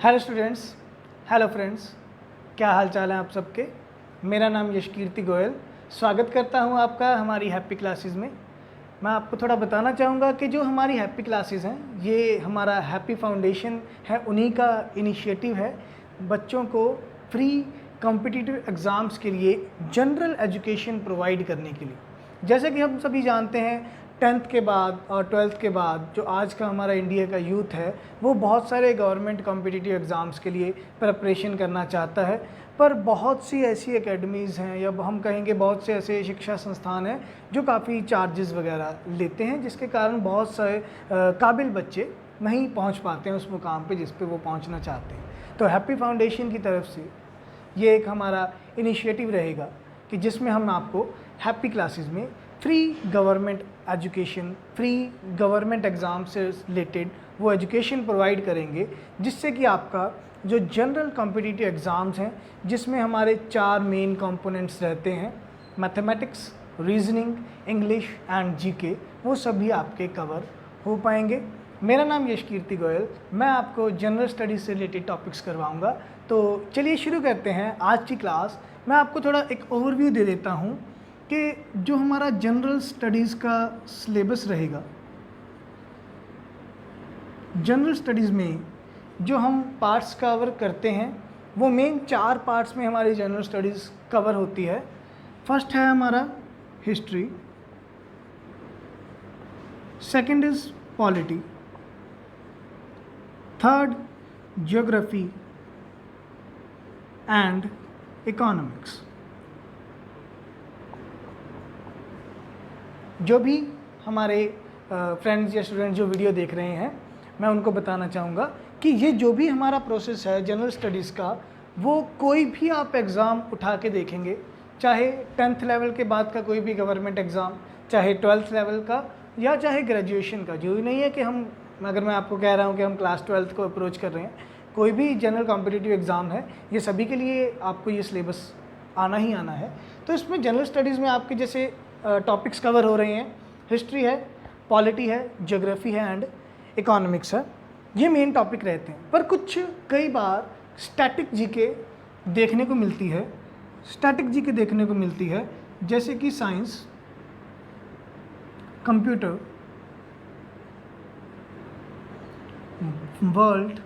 Hello students, hello friends, क्या हाल चाल है आप सबके। मेरा नाम यशकीर्ति गोयल। स्वागत करता हूं आपका हमारी हैप्पी क्लासेस में। मैं आपको थोड़ा बताना चाहूँगा कि जो हमारी हैप्पी क्लासेस हैं ये हमारा हैप्पी फाउंडेशन है, उन्हीं का इनिशिएटिव है बच्चों को फ्री कॉम्पिटिटिव एग्ज़ाम्स के लिए जनरल एजुकेशन प्रोवाइड करने के लिए। जैसे कि हम सभी जानते हैं 10th के बाद और 12th के बाद जो आज का हमारा इंडिया का यूथ है वो बहुत सारे गवर्नमेंट कॉम्पिटिटिव एग्ज़ाम्स के लिए प्रिपरेशन करना चाहता है, पर बहुत सी ऐसी एकेडमीज़ हैं या हम कहेंगे बहुत से ऐसे शिक्षा संस्थान हैं जो काफ़ी चार्जेस वगैरह लेते हैं, जिसके कारण बहुत सारे काबिल बच्चे नहीं पहुंच पाते हैं उस मुकाम पे जिस पे वो पहुंचना चाहते हैं। तो हैप्पी फाउंडेशन की तरफ से ये एक हमारा इनिशिएटिव रहेगा कि जिसमें हम आपको हैप्पी क्लासेस में free government education, free government exam से रिलेटेड वो एजुकेशन प्रोवाइड करेंगे, जिससे कि आपका जो जनरल कॉम्पिटिटिव एग्ज़ाम्स हैं जिसमें हमारे 4 मेन कंपोनेंट्स रहते हैं, mathematics, reasoning, English and GK, वो सभी आपके कवर हो पाएंगे। मेरा नाम यशकीर्ति गोयल, मैं आपको जनरल स्टडीज़ से रिलेटेड टॉपिक्स करवाऊंगा। तो चलिए शुरू करते हैं आज की क्लास। मैं आपको थोड़ा एक ओवरव्यू दे देता हूं कि जो हमारा जनरल स्टडीज़ का सिलेबस रहेगा, जनरल स्टडीज़ में जो हम पार्ट्स कवर करते हैं वो मेन 4 पार्ट्स में हमारी जनरल स्टडीज़ कवर होती है। फर्स्ट है हमारा history, second is polity, third geography and economics. जो भी हमारे फ्रेंड्स या स्टूडेंट्स जो वीडियो देख रहे हैं, मैं उनको बताना चाहूँगा कि ये जो भी हमारा प्रोसेस है जनरल स्टडीज़ का, वो कोई भी आप एग्ज़ाम उठा के देखेंगे, चाहे 10th लेवल के बाद का कोई भी गवर्नमेंट एग्ज़ाम, चाहे 12th लेवल का या चाहे ग्रेजुएशन का। जो ही नहीं है कि अगर मैं आपको कह रहा हूँ कि हम क्लास 12th को अप्रोच कर रहे हैं, कोई भी जनरल कॉम्पिटिटिव एग्ज़ाम है, ये सभी के लिए आपको ये सिलेबस आना ही आना है। तो इसमें जनरल स्टडीज़ में आपके जैसे टॉपिक्स कवर हो रहे हैं, हिस्ट्री है, पॉलिटी है, ज्योग्राफी है एंड इकोनॉमिक्स है, ये मेन टॉपिक रहते हैं। पर कुछ कई बार स्टैटिक जीके देखने को मिलती है, जैसे कि science, computer, world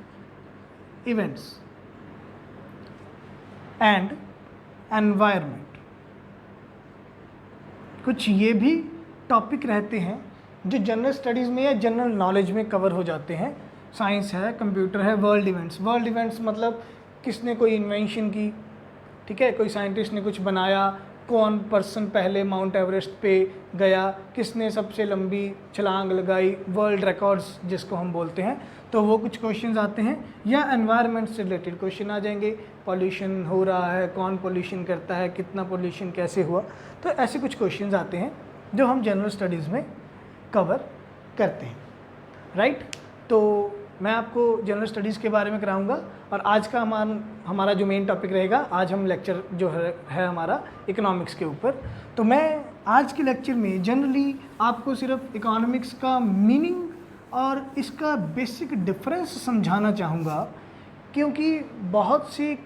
events and environment. कुछ ये भी टॉपिक रहते हैं जो जनरल स्टडीज़ में या जनरल नॉलेज में कवर हो जाते हैं। साइंस है, कंप्यूटर है, वर्ल्ड इवेंट्स मतलब किसने कोई इन्वेंशन की, ठीक है, कोई साइंटिस्ट ने कुछ बनाया, कौन पर्सन पहले माउंट एवरेस्ट पे गया, किसने सबसे लंबी छलांग लगाई, वर्ल्ड रिकॉर्ड्स जिसको हम बोलते हैं, तो वो कुछ क्वेश्चंस आते हैं। या एनवायरनमेंट से रिलेटेड क्वेश्चन आ जाएंगे, पॉल्यूशन हो रहा है, कौन पॉल्यूशन करता है, कितना पॉल्यूशन कैसे हुआ, तो ऐसे कुछ क्वेश्चंस आते हैं जो हम जनरल स्टडीज़ में कवर करते हैं, राइट। तो मैं आपको जनरल स्टडीज़ के बारे में कराऊंगा और आज का हमारा जो मेन टॉपिक रहेगा, आज हम लेक्चर जो है हमारा इकोनॉमिक्स के ऊपर। तो मैं आज के लेक्चर में जनरली आपको सिर्फ इकोनॉमिक्स का मीनिंग और इसका बेसिक डिफरेंस समझाना चाहूँगा, क्योंकि बहुत सी,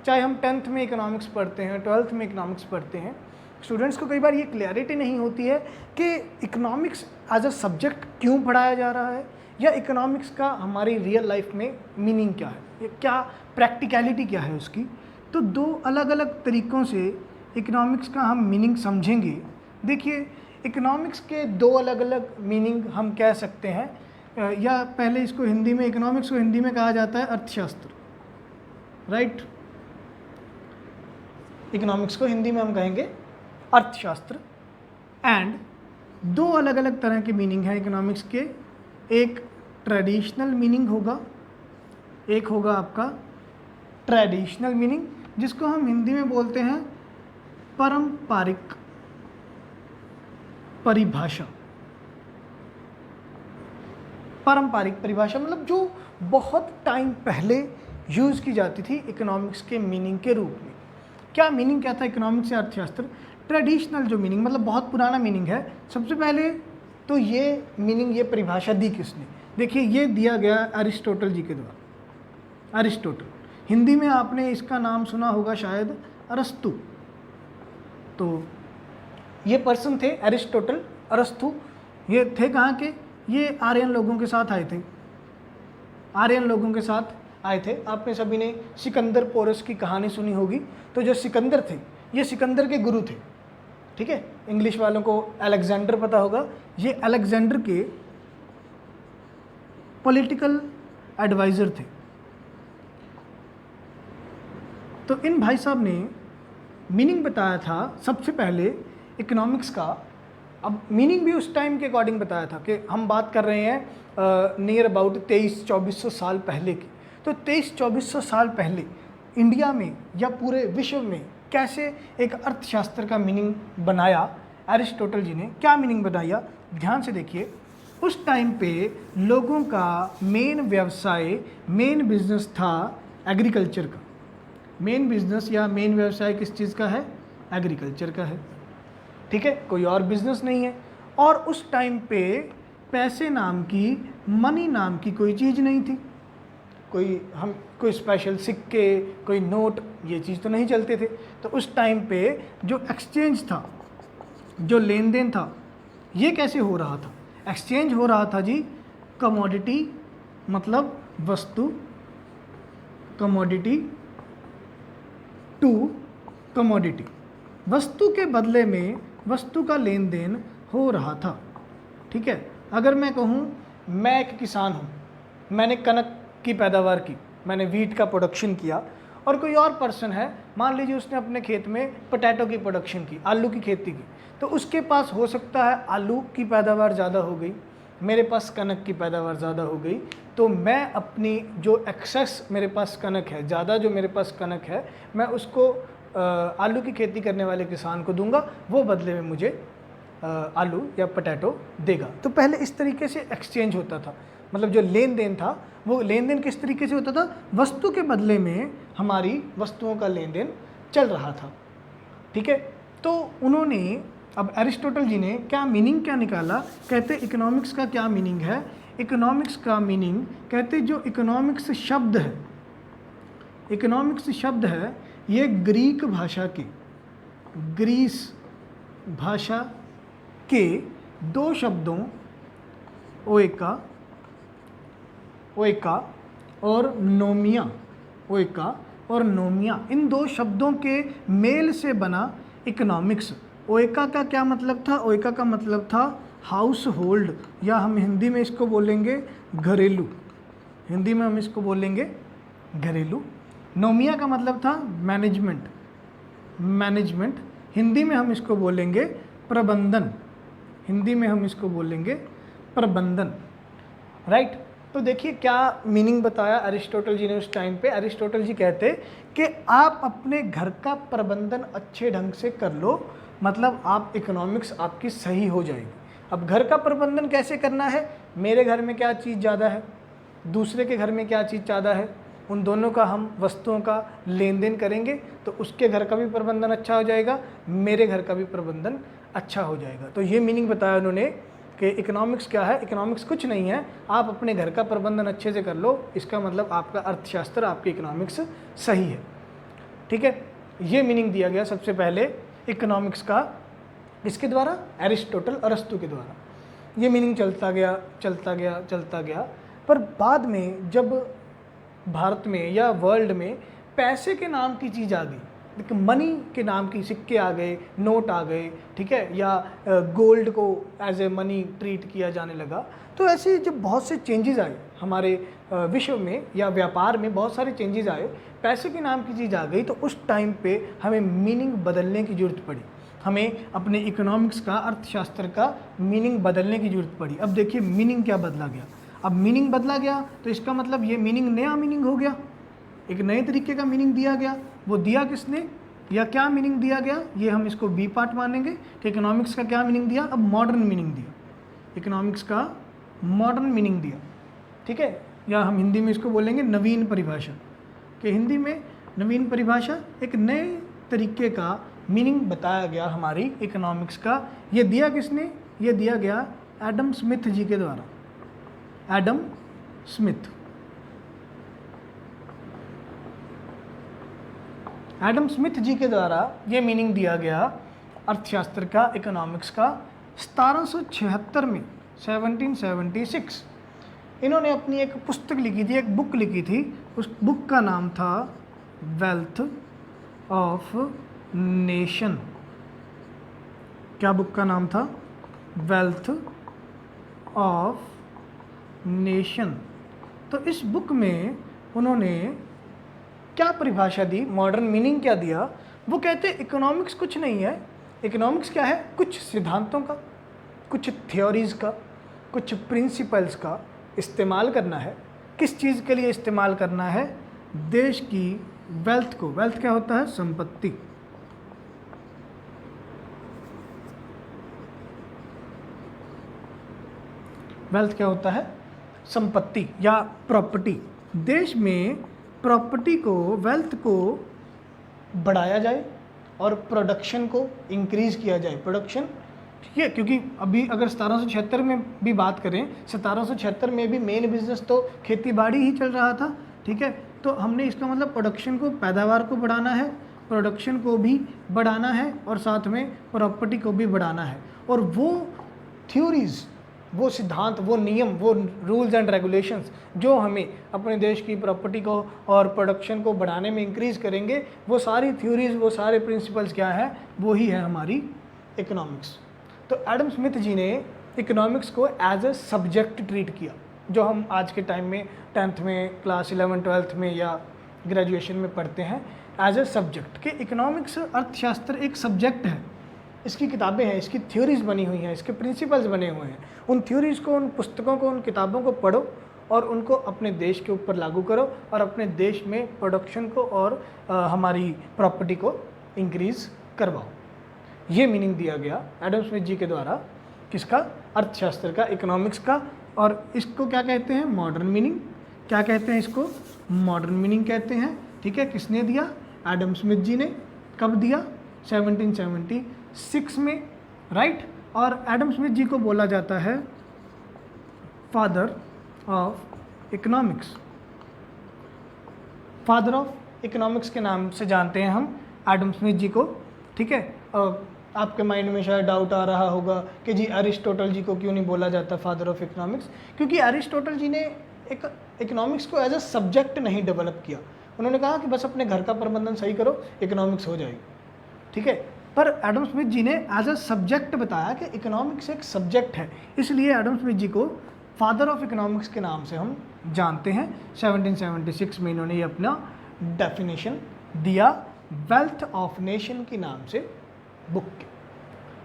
चाहे हम 10th में इकोनॉमिक्स पढ़ते हैं, 12th में इकोनॉमिक्स पढ़ते हैं, स्टूडेंट्स को कई बार ये क्लैरिटी नहीं होती है कि इकोनॉमिक्स एज अ सब्जेक्ट क्यों पढ़ाया जा रहा है, या इकोनॉमिक्स का हमारी रियल लाइफ में मीनिंग क्या है, ये क्या प्रैक्टिकलिटी क्या है उसकी। तो 2 अलग अलग तरीक़ों से इकोनॉमिक्स का हम मीनिंग समझेंगे। देखिए, इकोनॉमिक्स के 2 अलग अलग मीनिंग हम कह सकते हैं, या पहले इसको हिंदी में, इकोनॉमिक्स को हिंदी में कहा जाता है अर्थशास्त्र, राइट। इकोनॉमिक्स को हिंदी में हम कहेंगे अर्थशास्त्र। एंड 2 अलग अलग तरह के मीनिंग हैं इकोनॉमिक्स के। एक ट्रेडिशनल मीनिंग होगा, एक होगा आपका ट्रेडिशनल मीनिंग, जिसको हम हिंदी में बोलते हैं पारंपरिक परिभाषा। पारंपरिक परिभाषा मतलब जो बहुत टाइम पहले यूज़ की जाती थी इकोनॉमिक्स के मीनिंग के रूप में। क्या मीनिंग क्या था इकोनॉमिक्स या अर्थशास्त्र? ट्रेडिशनल जो मीनिंग मतलब बहुत पुराना मीनिंग है। सबसे पहले तो ये मीनिंग, ये परिभाषा दी किसने? देखिए, ये दिया गया अरिस्टोटल जी के द्वारा। अरिस्टोटल। हिंदी में आपने इसका नाम सुना होगा शायद अरस्तु। तो ये पर्सन थे अरिस्टोटल, अरस्तु। ये थे कहाँ के? ये आर्यन लोगों के साथ आए थे, आर्यन लोगों के साथ आए थे। आपने सभी ने सिकंदर पोरस की कहानी सुनी होगी। तो जो सिकंदर थे, ये सिकंदर के गुरु थे, ठीक है। इंग्लिश वालों को अलेक्जेंडर पता होगा, ये अलेक्जेंडर के पॉलिटिकल एडवाइज़र थे। तो इन भाई साहब ने मीनिंग बताया था सबसे पहले इकोनॉमिक्स का। अब मीनिंग भी उस टाइम के अकॉर्डिंग बताया था कि हम बात कर रहे हैं नियर अबाउट 2300-2400 साल पहले की। तो 2300-2400 साल पहले इंडिया में या पूरे विश्व में कैसे एक अर्थशास्त्र का मीनिंग बनाया एरिस्टोटल जी ने, क्या मीनिंग बनाया, ध्यान से देखिए। उस टाइम पे लोगों का मेन व्यवसाय, मेन बिजनेस था एग्रीकल्चर का। मेन बिजनेस या मेन व्यवसाय किस चीज़ का है? एग्रीकल्चर का है, ठीक है, कोई और बिजनेस नहीं है। और उस टाइम पे पैसे नाम की, मनी नाम की कोई चीज़ नहीं थी। कोई स्पेशल सिक्के, कोई नोट, ये चीज़ तो नहीं चलते थे। तो उस टाइम पे जो एक्सचेंज था, जो लेन देन था, ये कैसे हो रहा था? एक्सचेंज हो रहा था जी कमोडिटी, मतलब वस्तु, कमोडिटी टू कमोडिटी, वस्तु के बदले में वस्तु का लेन देन हो रहा था, ठीक है। अगर मैं कहूँ मैं एक किसान हूँ, मैंने कनक की पैदावार की, मैंने वीट का प्रोडक्शन किया, और कोई और पर्सन है, मान लीजिए उसने अपने खेत में पोटैटो की प्रोडक्शन की, आलू की खेती की, तो उसके पास हो सकता है आलू की पैदावार ज़्यादा हो गई, मेरे पास कनक की पैदावार ज़्यादा हो गई। तो मैं अपनी जो एक्सेस मेरे पास कनक है, ज़्यादा जो मेरे पास कनक है, मैं उसको आलू की खेती करने वाले किसान को दूंगा, वो बदले में मुझे आलू या पोटैटो देगा। तो पहले इस तरीके से एक्सचेंज होता था, मतलब जो लेन देन था वो लेन देन किस तरीके से होता था? वस्तु के बदले में हमारी वस्तुओं का लेन देन चल रहा था, ठीक है। तो उन्होंने, अब एरिस्टोटल जी ने क्या मीनिंग क्या निकाला? कहते इकोनॉमिक्स का क्या मीनिंग है? इकोनॉमिक्स का मीनिंग कहते जो इकोनॉमिक्स शब्द है, इकोनॉमिक्स शब्द है, ये ग्रीक भाषा के, ग्रीस भाषा के दो शब्दों ओएका और नोमिया, ओएका और नोमिया, इन दो शब्दों के मेल से बना इकोनॉमिक्स। ओएका का क्या मतलब था? ओएका का मतलब था हाउस होल्ड, या हम हिंदी में इसको बोलेंगे घरेलू, हिंदी में हम इसको बोलेंगे घरेलू। नोमिया का मतलब था मैनेजमेंट, मैनेजमेंट, हिंदी में हम इसको बोलेंगे प्रबंधन, हिंदी में हम इसको बोलेंगे प्रबंधन, राइट। तो देखिए क्या मीनिंग बताया अरिस्टोटल जी ने उस टाइम पे। अरिस्टोटल जी कहते कि आप अपने घर का प्रबंधन अच्छे ढंग से कर लो, मतलब आप इकोनॉमिक्स आपकी सही हो जाएगी। अब घर का प्रबंधन कैसे करना है? मेरे घर में क्या चीज़ ज़्यादा है, दूसरे के घर में क्या चीज़ ज़्यादा है, उन दोनों का हम वस्तुओं का लेन देन करेंगे तो उसके घर का भी प्रबंधन अच्छा हो जाएगा, मेरे घर का भी प्रबंधन अच्छा हो जाएगा। तो ये मीनिंग बताया उन्होंने कि इकोनॉमिक्स क्या है। इकोनॉमिक्स कुछ नहीं है, आप अपने घर का प्रबंधन अच्छे से कर लो, इसका मतलब आपका अर्थशास्त्र, आपकी इकोनॉमिक्स सही है, ठीक है। ये मीनिंग दिया गया सबसे पहले इकोनॉमिक्स का, इसके द्वारा एरिस्टोटल, अरस्तु के द्वारा। ये मीनिंग चलता गया चलता गया चलता गया, पर बाद में जब भारत में या वर्ल्ड में पैसे के नाम की चीज़ आ गई, मनी के नाम की सिक्के आ गए, नोट आ गए, ठीक है, या गोल्ड को एज ए मनी ट्रीट किया जाने लगा, तो ऐसे जब बहुत से चेंजेस आए हमारे विश्व में या व्यापार में, बहुत सारे चेंजेस आए, पैसे के नाम की चीज़ आ गई, तो उस टाइम पे हमें मीनिंग बदलने की ज़रूरत पड़ी, हमें अपने इकोनॉमिक्स का, अर्थशास्त्र का मीनिंग बदलने की ज़रूरत पड़ी। अब देखिए मीनिंग क्या बदला गया। अब मीनिंग बदला गया तो इसका मतलब ये मीनिंग नया मीनिंग हो गया, एक नए तरीके का मीनिंग दिया गया। वो दिया किसने या क्या मीनिंग दिया गया, ये हम इसको बी पार्ट मानेंगे कि इकोनॉमिक्स का क्या मीनिंग दिया। अब मॉडर्न मीनिंग दिया, इकोनॉमिक्स का मॉडर्न मीनिंग दिया, ठीक है, या हम हिंदी में इसको बोलेंगे नवीन परिभाषा, कि हिंदी में नवीन परिभाषा, एक नए तरीके का मीनिंग बताया गया हमारी इकोनॉमिक्स का। ये दिया किसने? ये दिया गया एडम स्मिथ जी के द्वारा, एडम स्मिथ। एडम स्मिथ जी के द्वारा ये मीनिंग दिया गया अर्थशास्त्र का, इकोनॉमिक्स का 1776 में, 1776। इन्होंने अपनी एक पुस्तक लिखी थी, एक बुक लिखी थी। उस बुक का नाम था वेल्थ ऑफ नेशन। क्या बुक का नाम था? Wealth of nation. तो इस बुक में उन्होंने क्या परिभाषा दी, मॉडर्न मीनिंग क्या दिया? वो कहते इकोनॉमिक्स कुछ नहीं है। इकोनॉमिक्स क्या है? कुछ सिद्धांतों का, कुछ थ्योरीज का, कुछ प्रिंसिपल्स का इस्तेमाल करना है। किस चीज़ के लिए इस्तेमाल करना है? देश की वेल्थ को। वेल्थ क्या होता है? संपत्ति। वेल्थ क्या होता है? संपत्ति या प्रॉपर्टी। देश में प्रॉपर्टी को, वेल्थ को बढ़ाया जाए और प्रोडक्शन को इंक्रीज किया जाए। प्रोडक्शन, ठीक है, क्योंकि अभी अगर 1776 में भी बात करें, 1776 में भी मेन बिजनेस तो खेती बाड़ी ही चल रहा था, ठीक है। तो हमने इसका मतलब प्रोडक्शन को, पैदावार को बढ़ाना है, प्रोडक्शन को भी बढ़ाना है और साथ में प्रॉपर्टी को भी बढ़ाना है। और वो थ्योरीज, वो सिद्धांत, वो नियम, वो रूल्स एंड रेगुलेशंस जो हमें अपने देश की प्रॉपर्टी को और प्रोडक्शन को बढ़ाने में इंक्रीज करेंगे, वो सारी थ्योरीज, वो सारे प्रिंसिपल्स क्या है? वो ही है हमारी इकोनॉमिक्स। तो एडम स्मिथ जी ने इकोनॉमिक्स को एज अ सब्जेक्ट ट्रीट किया, जो हम आज के टाइम में 10th में, क्लास 11 12th में या ग्रेजुएशन में पढ़ते हैं, एज अ सब्जेक्ट। कि इकोनॉमिक्स, अर्थशास्त्र एक सब्जेक्ट है, इसकी किताबें हैं, इसकी थ्योरीज बनी हुई हैं, इसके प्रिंसिपल्स बने हुए हैं। उन थ्योरीज को, उन पुस्तकों को, उन किताबों को पढ़ो और उनको अपने देश के ऊपर लागू करो और अपने देश में प्रोडक्शन को और हमारी प्रॉपर्टी को इंक्रीज करवाओ। ये मीनिंग दिया गया एडम स्मिथ जी के द्वारा, किसका? अर्थशास्त्र का, इकोनॉमिक्स का। और इसको क्या कहते हैं? Modern meaning. क्या कहते हैं इसको? मॉडर्न मीनिंग कहते हैं, ठीक है। किसने दिया? एडम स्मिथ जी ने। कब दिया? 1776 में, राइट। और एडम स्मिथ जी को बोला जाता है father of economics. Father of economics के नाम से जानते हैं हम एडम स्मिथ जी को, ठीक है। आपके माइंड में शायद डाउट आ रहा होगा कि जी अरिस्टोटल जी को क्यों नहीं बोला जाता फादर ऑफ इकोनॉमिक्स? क्योंकि अरिस्टोटल जी ने एक इकोनॉमिक्स को एज अ सब्जेक्ट नहीं डेवलप किया। उन्होंने कहा कि बस अपने घर का प्रबंधन सही करो, इकोनॉमिक्स हो जाएगी, ठीक है। पर एडम स्मिथ जी ने एज अ सब्जेक्ट बताया कि इकोनॉमिक्स एक सब्जेक्ट है, इसलिए एडम स्मिथ जी को फादर ऑफ इकोनॉमिक्स के नाम से हम जानते हैं। 1776 में इन्होंने ये अपना डेफिनेशन दिया वेल्थ ऑफ नेशन के नाम से बुक के,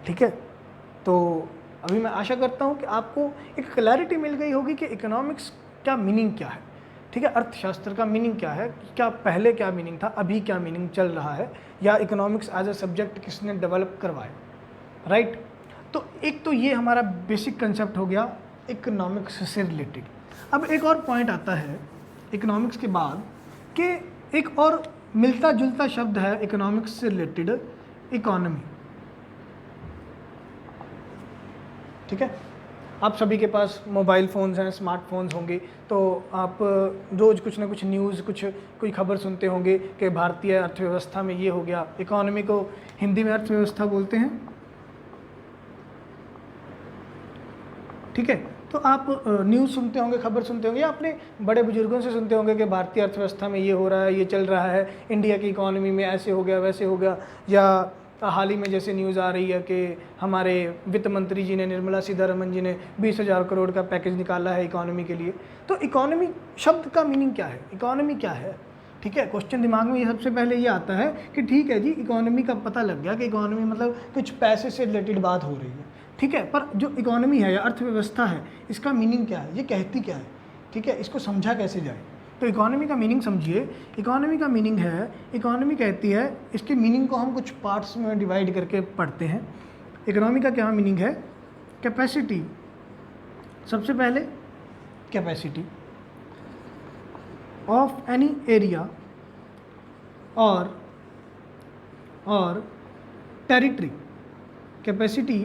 ठीक है। तो अभी मैं आशा करता हूँ कि आपको एक क्लैरिटी मिल गई होगी कि इकोनॉमिक्स क्या मीनिंग क्या है, ठीक है। अर्थशास्त्र का मीनिंग क्या है, क्या पहले क्या मीनिंग था, अभी क्या मीनिंग चल रहा है, या इकोनॉमिक्स एज अ सब्जेक्ट किसने डेवलप करवाया, राइट। तो एक तो ये हमारा बेसिक कंसेप्ट हो गया इकोनॉमिक्स से रिलेटेड। अब एक और पॉइंट आता है इकोनॉमिक्स के बाद कि एक और मिलता जुलता शब्द है इकोनॉमिक्स से रिलेटेड, इकोनॉमी, ठीक है। आप सभी के पास मोबाइल फ़ोन्स हैं, स्मार्टफोन्स होंगे, तो आप रोज़ कुछ ना कुछ न्यूज़, कोई खबर सुनते होंगे कि भारतीय अर्थव्यवस्था में ये हो गया। इकोनॉमी को हिंदी में अर्थव्यवस्था बोलते हैं, ठीक है। तो आप न्यूज़ सुनते होंगे, खबर सुनते होंगे, या अपने बड़े बुजुर्गों से सुनते होंगे कि भारतीय अर्थव्यवस्था में ये हो रहा है, ये चल रहा है, इंडिया की इकोनॉमी में ऐसे हो गया, वैसे हो गया। या हाल ही में जैसे न्यूज़ आ रही है कि हमारे वित्त मंत्री जी ने, निर्मला सीतारमन जी ने 20,000 करोड़ का पैकेज निकाला है इकोनॉमी के लिए। तो इकोनॉमी शब्द का मीनिंग क्या है, इकोनॉमी क्या है, ठीक है। क्वेश्चन दिमाग में ये सबसे पहले ये आता है कि ठीक है जी, इकोनॉमी का पता लग गया कि इकोनॉमी मतलब कुछ पैसे से रिलेटेड बात हो रही है, ठीक है। पर जो इकोनॉमी है या अर्थव्यवस्था है, इसका मीनिंग क्या है, ये कहती क्या है, ठीक है, इसको समझा कैसे जाए। तो इकोनॉमी का मीनिंग समझिए। इकोनॉमी का मीनिंग है, इकोनॉमी कहती है, इसके मीनिंग को हम कुछ पार्ट्स में डिवाइड करके पढ़ते हैं। इकोनॉमी का क्या मीनिंग है? कैपेसिटी, सबसे पहले कैपेसिटी ऑफ एनी एरिया और territory, capacity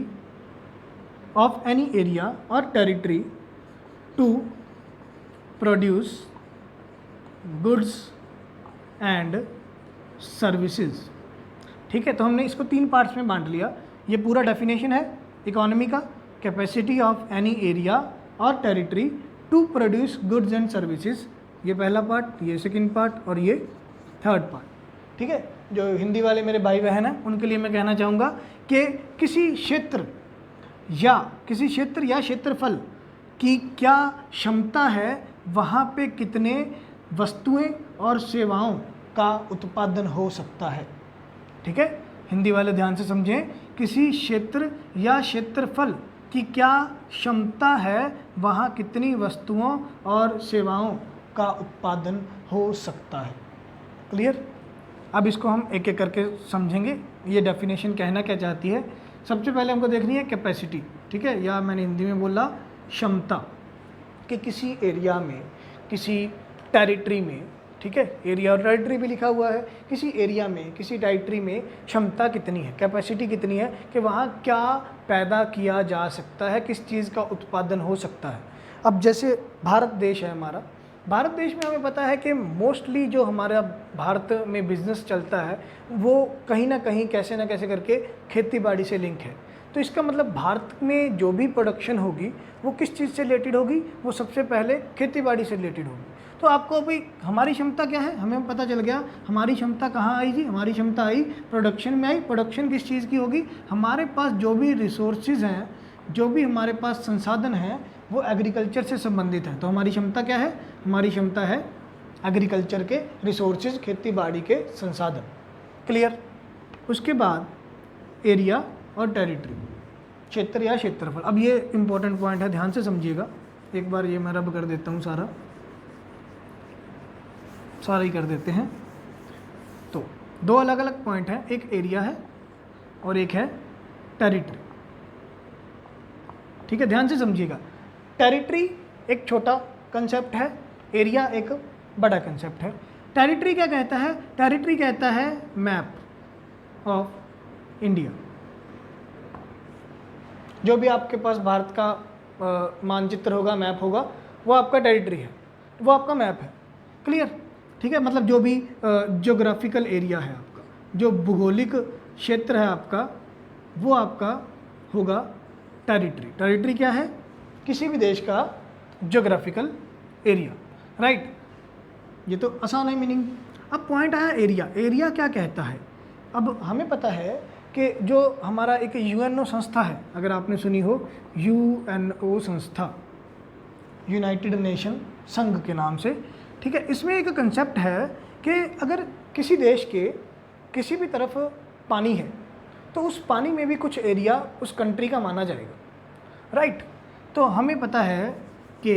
of any area और territory to produce goods and services. ठीक है, तो हमने इसको 3 पार्ट्स में बांट लिया। ये पूरा डेफिनेशन है इकोनॉमी का, कैपेसिटी ऑफ एनी एरिया और territory to produce goods and services, ये पहला पार्ट, ये सेकंड पार्ट और ये थर्ड पार्ट। ठीक है, जो हिंदी वाले मेरे भाई बहन हैं उनके लिए मैं कहना चाहूँगा कि किसी क्षेत्र या क्षेत्रफल की क्या क्षमता है, वहाँ पे कितने वस्तुएं और सेवाओं का उत्पादन हो सकता है। ठीक है, हिंदी वाले ध्यान से समझें, किसी क्षेत्र या क्षेत्रफल की क्या क्षमता है, वहाँ कितनी वस्तुओं और सेवाओं का उत्पादन हो सकता है। क्लियर? अब इसको हम एक एक करके समझेंगे। ये डेफिनेशन कहना क्या चाहती है। सबसे पहले हमको देखनी है कैपेसिटी। ठीक है, या मैंने हिंदी में बोला क्षमता, कि किसी एरिया में, किसी टेरिटरी में, ठीक है, एरिया और टेरिटरी भी लिखा हुआ है, किसी एरिया में, किसी टेरिटरी में क्षमता कितनी है, कैपेसिटी कितनी है कि वहाँ क्या पैदा किया जा सकता है, किस चीज़ का उत्पादन हो सकता है। अब जैसे भारत देश है हमारा, भारत देश में हमें पता है कि मोस्टली जो हमारा भारत में बिज़नेस चलता है वो कहीं ना कहीं कैसे ना कैसे करके खेती बाड़ी से लिंक है। तो इसका मतलब भारत में जो भी प्रोडक्शन होगी वो किस चीज़ से रिलेटेड होगी, वो सबसे पहले खेती बाड़ी से रिलेटेड होगी। तो आपको अभी हमारी क्षमता क्या है, हमें पता चल गया हमारी क्षमता कहाँ आई जी, हमारी क्षमता आई प्रोडक्शन में आई। प्रोडक्शन किस चीज़ की होगी, हमारे पास जो भी रिसोर्सेज हैं, जो भी हमारे पास संसाधन हैं वो एग्रीकल्चर से संबंधित है। तो हमारी क्षमता क्या है, हमारी क्षमता है एग्रीकल्चर के रिसोर्सेज, खेती बाड़ी के संसाधन। क्लियर? उसके बाद एरिया और टेरिटरी, क्षेत्र या क्षेत्रफल। अब ये इंपॉर्टेंट पॉइंट है, ध्यान से समझिएगा। एक बार ये मैं रब कर देता हूँ, सारा ही कर देते हैं। तो 2 अलग अलग पॉइंट हैं, एक एरिया है और एक है टेरिटरी। ठीक है, ध्यान से समझिएगा। टेरिटरी एक छोटा कंसेप्ट है, एरिया एक बड़ा कंसेप्ट है। टेरिटरी क्या कहता है, टेरिटरी कहता है मैप ऑफ इंडिया। जो भी आपके पास भारत का मानचित्र होगा, मैप होगा, वो आपका टेरिटरी है, वो आपका मैप है। क्लियर? ठीक है, मतलब जो भी ज्योग्राफिकल एरिया है आपका, जो भूगोलिक क्षेत्र है आपका, वो आपका होगा टेरिटरी। टेरिटरी क्या है, किसी भी देश का ज्योग्राफिकल एरिया। राइट? ये तो आसान है मीनिंग। अब पॉइंट आया एरिया। एरिया क्या कहता है, अब हमें पता है कि जो हमारा एक यूएनओ संस्था है, अगर आपने सुनी हो यूएनओ संस्था, यूनाइटेड नेशन संघ के नाम से, ठीक है, इसमें एक कंसेप्ट है कि अगर किसी देश के किसी भी तरफ पानी है तो उस पानी में भी कुछ एरिया उस कंट्री का माना जाएगा। राइट? तो हमें पता है कि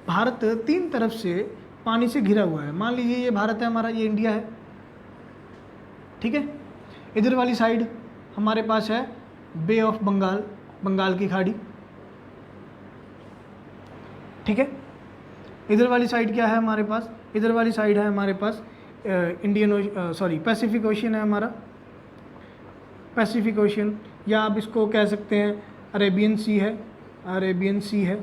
भारत 3 तरफ से पानी से घिरा हुआ है। मान लीजिए ये भारत है हमारा, ये इंडिया है। ठीक है, इधर वाली साइड हमारे पास है बे ऑफ बंगाल, बंगाल की खाड़ी। ठीक है, इधर वाली साइड क्या है हमारे पास, इधर वाली साइड है हमारे पास पैसिफिक ओशियन है हमारा, पैसिफिक ओशियन, या आप इसको कह सकते हैं अरेबियन सी है, अरेबियन सी है।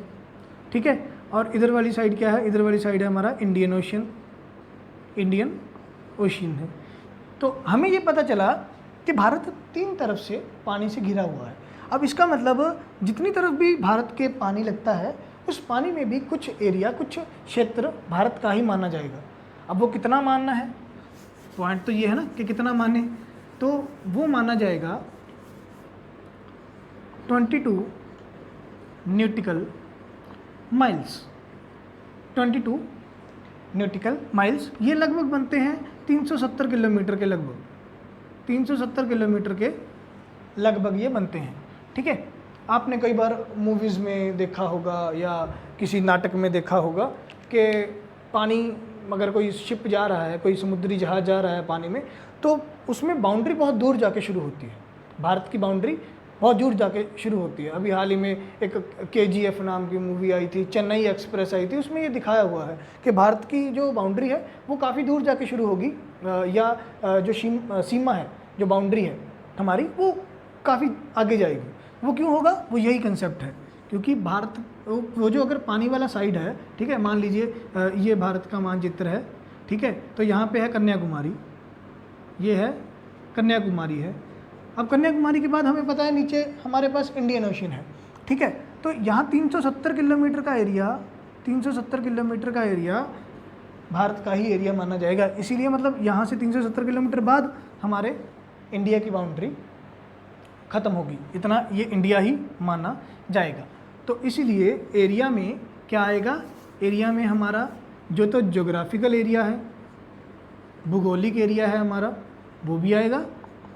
ठीक है, और इधर वाली साइड क्या है, इधर वाली साइड है हमारा इंडियन ओशियन, इंडियन ओशियन है। तो हमें ये पता चला कि भारत 3 तरफ से पानी से घिरा हुआ है। अब इसका मतलब जितनी तरफ भी भारत के पानी लगता है उस पानी में भी कुछ एरिया, कुछ क्षेत्र भारत का ही माना जाएगा। अब वो कितना मानना है, पॉइंट तो ये है ना कि कितना माने, तो वो माना जाएगा 22 न्यूटिकल माइल्स। 22 न्यूटिकल माइल्स ये लगभग बनते हैं 370 किलोमीटर के लगभग, 370 किलोमीटर के लगभग ये बनते हैं। ठीक है, आपने कई बार मूवीज़ में देखा होगा या किसी नाटक में देखा होगा कि पानी, अगर कोई शिप जा रहा है, कोई समुद्री जहाज़ जा रहा है पानी में, तो उसमें बाउंड्री बहुत दूर जाके शुरू होती है। भारत की बाउंड्री बहुत दूर जाके शुरू होती है। अभी हाल ही में एक KGF नाम की मूवी आई थी, चेन्नई एक्सप्रेस आई थी, उसमें ये दिखाया हुआ है कि भारत की जो बाउंड्री है वो काफ़ी दूर जाके शुरू होगी, या जो सीमा है, जो बाउंड्री है हमारी, वो काफ़ी आगे जाएगी। वो क्यों होगा, वो यही कंसेप्ट है, क्योंकि भारत वो जो अगर पानी वाला साइड है, ठीक है, मान लीजिए ये भारत का मानचित्र है, ठीक है, तो यहाँ पे है कन्याकुमारी, ये है कन्याकुमारी है। अब कन्याकुमारी के बाद हमें पता है नीचे हमारे पास इंडियन ओशन है, ठीक है। तो यहाँ 370 किलोमीटर का एरिया, 370 किलोमीटर का एरिया भारत का ही एरिया माना जाएगा। इसीलिए मतलब यहाँ से 370 किलोमीटर बाद हमारे इंडिया की बाउंड्री ख़त्म होगी, इतना ये इंडिया ही माना जाएगा। तो इसीलिए एरिया में क्या आएगा, एरिया में हमारा जो तो ज्योग्राफिकल एरिया है, भूगोलिक एरिया है हमारा, वो भी आएगा।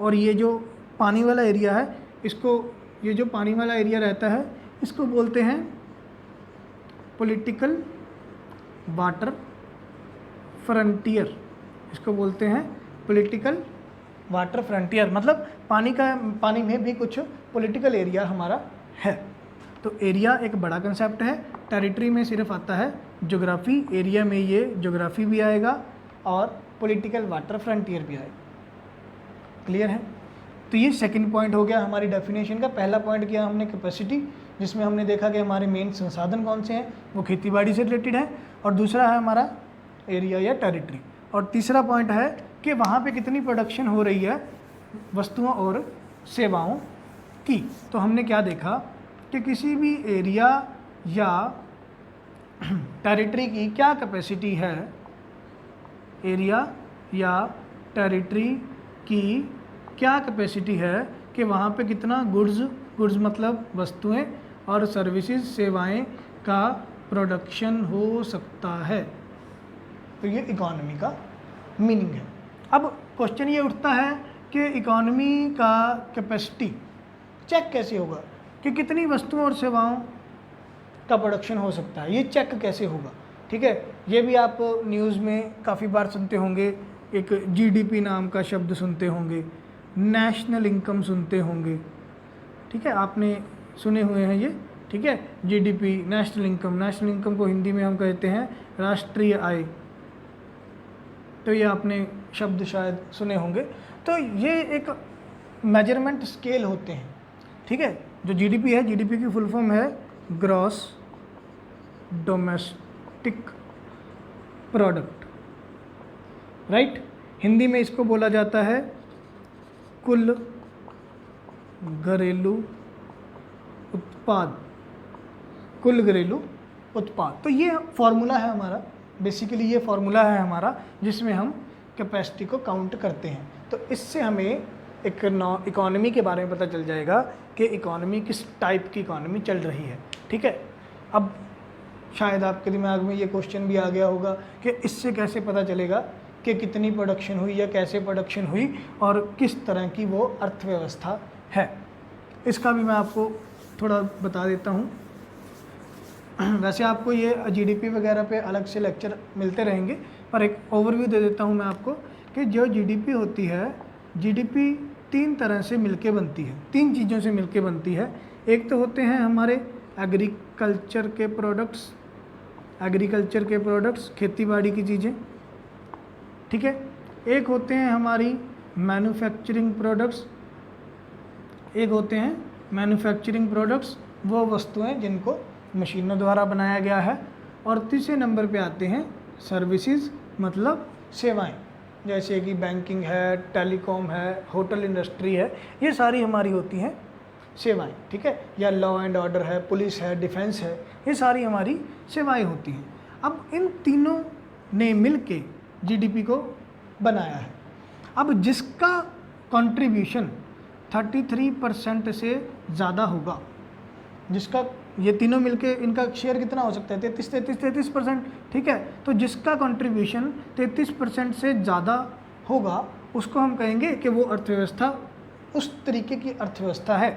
और ये जो पानी वाला एरिया है, इसको, ये जो पानी वाला एरिया रहता है इसको बोलते हैं पॉलिटिकल वाटर फ्रंटियर, इसको बोलते हैं पॉलिटिकल वाटर फ्रंटियर। मतलब पानी में भी कुछ पॉलिटिकल एरिया हमारा है। तो एरिया एक बड़ा कंसेप्ट है, टेरिटरी में सिर्फ आता है ज्योग्राफी, एरिया में ये ज्योग्राफी भी आएगा और पॉलिटिकल वाटर फ्रंटियर भी आएगा। क्लियर है? तो ये सेकंड पॉइंट हो गया हमारी डेफिनेशन का। पहला पॉइंट किया हमने कैपेसिटी, जिसमें हमने देखा कि हमारे मेन संसाधन कौन से हैं, वो खेतीबाड़ी से रिलेटेड है। और दूसरा है हमारा एरिया या टेरिटरी। और तीसरा पॉइंट है कि वहाँ पे कितनी प्रोडक्शन हो रही है वस्तुओं और सेवाओं की। तो हमने क्या देखा कि किसी भी एरिया या टेरिटरी की क्या कैपेसिटी है, एरिया या टेरिटरी की क्या कैपेसिटी है कि वहाँ पे कितना गुड्स मतलब वस्तुएं और सर्विसेज सेवाएं का प्रोडक्शन हो सकता है। तो ये इकोनॉमी का मीनिंग है। अब क्वेश्चन ये उठता है कि इकोनॉमी का कैपेसिटी चेक कैसे होगा कि कितनी वस्तुओं और सेवाओं का प्रोडक्शन हो सकता है, ये चेक कैसे होगा, ठीक है। ये भी आप न्यूज़ में काफ़ी बार सुनते होंगे, एक जीडीपी नाम का शब्द सुनते होंगे, नेशनल इनकम सुनते होंगे, ठीक है, आपने सुने हुए हैं ये, ठीक है। जीडीपी, नेशनल इनकम को हिंदी में हम कहते हैं राष्ट्रीय आय। तो ये आपने शब्द शायद सुने होंगे। तो ये एक मेजरमेंट स्केल होते हैं, ठीक है। जो जीडीपी है, जीडीपी की फुल फॉर्म है gross domestic product, right. Hindi में इसको बोला जाता है कुल घरेलू उत्पाद, कुल घरेलू उत्पाद। तो ये फॉर्मूला है हमारा, बेसिकली ये फॉर्मूला है हमारा जिसमें हम कैपेसिटी को काउंट करते हैं। तो इससे हमें इकोनॉमी के बारे में पता चल जाएगा कि इकोनॉमी किस टाइप की इकोनॉमी चल रही है, ठीक है। अब शायद आपके दिमाग में ये क्वेश्चन भी आ गया होगा कि इससे कैसे पता चलेगा कि कितनी प्रोडक्शन हुई या कैसे प्रोडक्शन हुई और किस तरह की वो अर्थव्यवस्था है। इसका भी मैं आपको थोड़ा बता देता हूँ। वैसे आपको ये जीडीपी वगैरह पे अलग से लेक्चर मिलते रहेंगे, पर एक ओवरव्यू दे देता हूँ मैं आपको कि जो जीडीपी होती है, जीडीपी 3 तरह से मिलके बनती है, 3 चीज़ों से मिलके बनती है। एक तो होते हैं हमारे एग्रीकल्चर के प्रोडक्ट्स, खेती-बाड़ी की चीज़ें, ठीक है। एक होते हैं हमारी मैन्युफैक्चरिंग प्रोडक्ट्स, वो वस्तुएं जिनको मशीनों द्वारा बनाया गया है। और तीसरे नंबर पे आते हैं सर्विसेज, मतलब सेवाएं, जैसे कि बैंकिंग है, टेलीकॉम है, होटल इंडस्ट्री है, ये सारी हमारी होती हैं सेवाएं, ठीक है। या लॉ एंड ऑर्डर है, पुलिस है, डिफेंस है, ये सारी हमारी सेवाएं होती हैं। अब इन तीनों ने मिलके जीडीपी को बनाया है। अब जिसका कंट्रीब्यूशन 33% से ज़्यादा होगा, जिसका ये तीनों मिलके इनका शेयर कितना हो सकता है, 33%, ठीक है। तो जिसका कंट्रीब्यूशन 33% से ज़्यादा होगा उसको हम कहेंगे कि वो अर्थव्यवस्था उस तरीके की अर्थव्यवस्था है।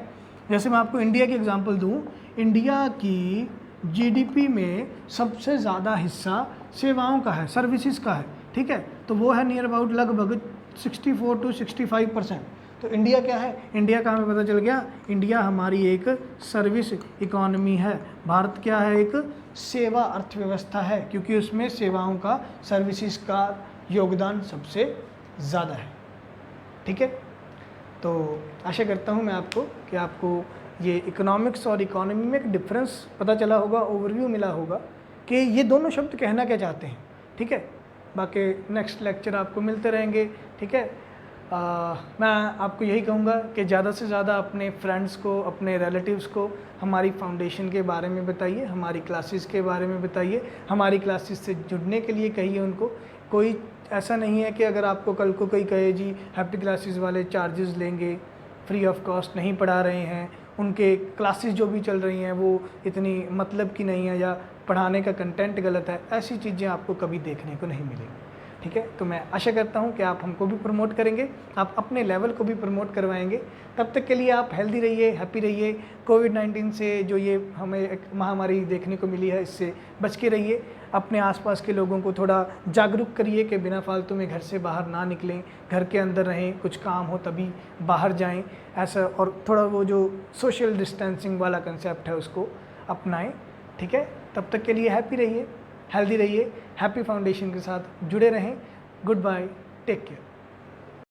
जैसे मैं आपको इंडिया की एग्जांपल दूं, इंडिया की जीडीपी में सबसे ज़्यादा हिस्सा सेवाओं का है, सर्विसेज का है, ठीक है। तो वो है नियर अबाउट लगभग 64 to 65%। तो इंडिया क्या है, इंडिया का हमें पता चल गया, इंडिया हमारी एक सर्विस इकोनॉमी है। भारत क्या है, एक सेवा अर्थव्यवस्था है, क्योंकि उसमें सेवाओं का, सर्विसेज का योगदान सबसे ज़्यादा है, ठीक है। तो आशा करता हूँ मैं आपको कि आपको ये इकोनॉमिक्स और इकोनॉमी में एक डिफरेंस पता चला होगा, ओवरव्यू मिला होगा कि ये दोनों शब्द कहना क्या चाहते हैं, ठीक है। बाकी नेक्स्ट लेक्चर आपको मिलते रहेंगे, ठीक है। मैं आपको यही कहूँगा कि ज़्यादा से ज़्यादा अपने फ्रेंड्स को, अपने रिलेटिव्स को हमारी फाउंडेशन के बारे में बताइए, हमारी क्लासेस के बारे में बताइए, हमारी क्लासेस से जुड़ने के लिए कहिए उनको। कोई ऐसा नहीं है कि अगर आपको कल को कोई कहे जी हैप्पी क्लासेस वाले चार्जेस लेंगे, फ्री ऑफ कॉस्ट नहीं पढ़ा रहे हैं, उनके क्लासेस जो भी चल रही हैं वो इतनी मतलब की नहीं है या पढ़ाने का कंटेंट गलत है, ऐसी चीज़ें आपको कभी देखने को नहीं मिलेंगी। ठीक है, तो मैं आशा करता हूँ कि आप हमको भी प्रमोट करेंगे, आप अपने लेवल को भी प्रमोट करवाएंगे। तब तक के लिए आप हेल्दी रहिए, हैप्पी रहिए। कोविड-19 से जो ये हमें एक महामारी देखने को मिली है, इससे बच के रहिए। अपने आसपास के लोगों को थोड़ा जागरूक करिए कि बिना फालतू में घर से बाहर ना निकलें, घर के अंदर रहें, कुछ काम हो तभी बाहर जाएं, ऐसा। और थोड़ा वो जो सोशल डिस्टेंसिंग वाला कंसेप्ट है उसको अपनाएं। ठीक है, तब तक के लिए हैप्पी रहिए, हेल्दी रहिए, हैप्पी फाउंडेशन के साथ जुड़े रहें। Goodbye, take care.